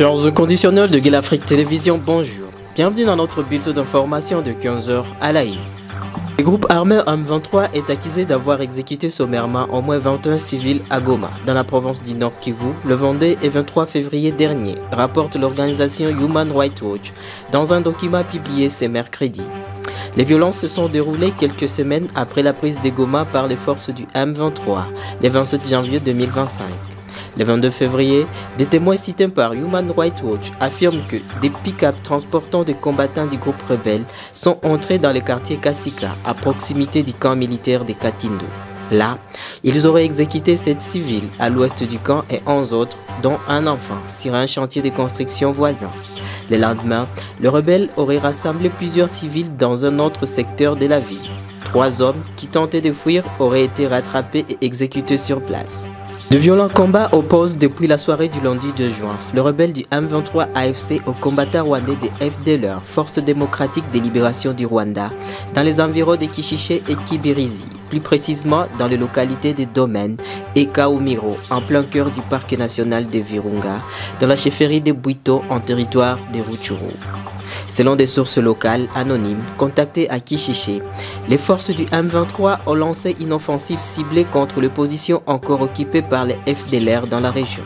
Chers conditionnels de Gueule Afrique Télévision, bonjour. Bienvenue dans notre bulletin d'information de 15 h à la une. Le groupe armé M23 est accusé d'avoir exécuté sommairement au moins 21 civils à Goma, dans la province du Nord Kivu, le 22 et 23 février dernier, rapporte l'organisation Human Rights Watch dans un document publié ce mercredi. Les violences se sont déroulées quelques semaines après la prise de Goma par les forces du M23, le 27 janvier 2025. Le 22 février, des témoins cités par Human Rights Watch affirment que des pick-up transportant des combattants du groupe rebelle sont entrés dans le quartier Kasika, à proximité du camp militaire de Katindo. Là, ils auraient exécuté 7 civils à l'ouest du camp et 11 autres, dont un enfant, sur un chantier de construction voisin. Le lendemain, le rebelle aurait rassemblé plusieurs civils dans un autre secteur de la ville. 3 hommes qui tentaient de fuir auraient été rattrapés et exécutés sur place. De violents combats opposent depuis la soirée du lundi 2 juin le rebelle du M23 AFC aux combattants rwandais des FDLR, Force démocratique de libération du Rwanda, dans les environs de Kishishe et Kibirizi, plus précisément dans les localités de Domaine et Kaumiro, en plein cœur du parc national de Virunga, dans la chefferie de Bwito en territoire de Rutshuru. Selon des sources locales anonymes contactées à Kishishe, les forces du M23 ont lancé une offensive ciblée contre les positions encore occupées par les FDLR dans la région.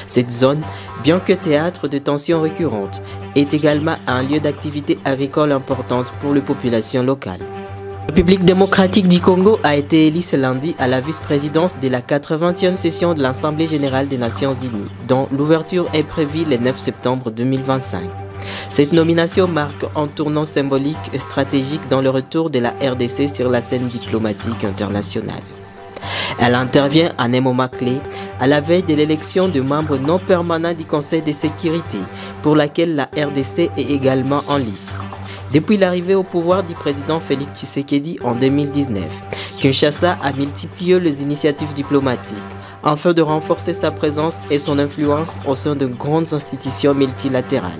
Cette zone, bien que théâtre de tensions récurrentes, est également un lieu d'activité agricole importante pour les populations locales. La République démocratique du Congo a été élue ce lundi à la vice-présidence de la 80e session de l'Assemblée générale des Nations unies, dont l'ouverture est prévue le 9 septembre 2025. Cette nomination marque un tournant symbolique et stratégique dans le retour de la RDC sur la scène diplomatique internationale. Elle intervient à un moment clé, à la veille de l'élection de membres non permanents du Conseil de sécurité, pour laquelle la RDC est également en lice. Depuis l'arrivée au pouvoir du président Félix Tshisekedi en 2019, Kinshasa a multiplié les initiatives diplomatiques afin de renforcer sa présence et son influence au sein de grandes institutions multilatérales.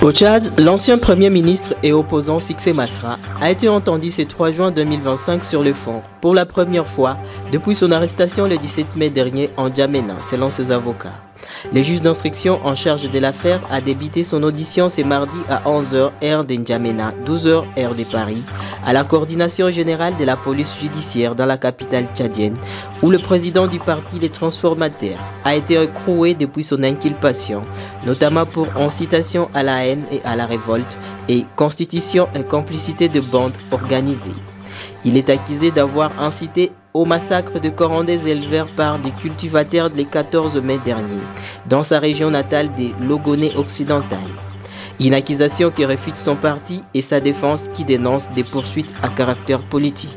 Au Tchad, l'ancien Premier ministre et opposant Sixé Masra a été entendu ce 3 juin 2025 sur le fond, pour la première fois depuis son arrestation le 17 mai dernier en N'Djamena, selon ses avocats. Le juge d'instruction en charge de l'affaire a débuté son audition ce mardi à 11 h heure de N'Djamena, 12 h heure de Paris, à la coordination générale de la police judiciaire dans la capitale tchadienne, où le président du parti Les Transformateurs a été écroué depuis son inculpation, notamment pour incitation à la haine et à la révolte et constitution et complicité de bandes organisées. Il est accusé d'avoir incité au massacre de corandais éleveurs par des cultivateurs le 14 mai dernier, dans sa région natale de Logoné occidental. Une accusation qui réfute son parti et sa défense qui dénonce des poursuites à caractère politique.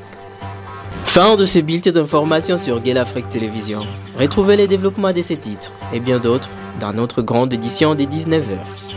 Fin de ce bulletin d'information sur Gueule Afrique Télévision. Retrouvez les développements de ces titres et bien d'autres dans notre grande édition des 19 h.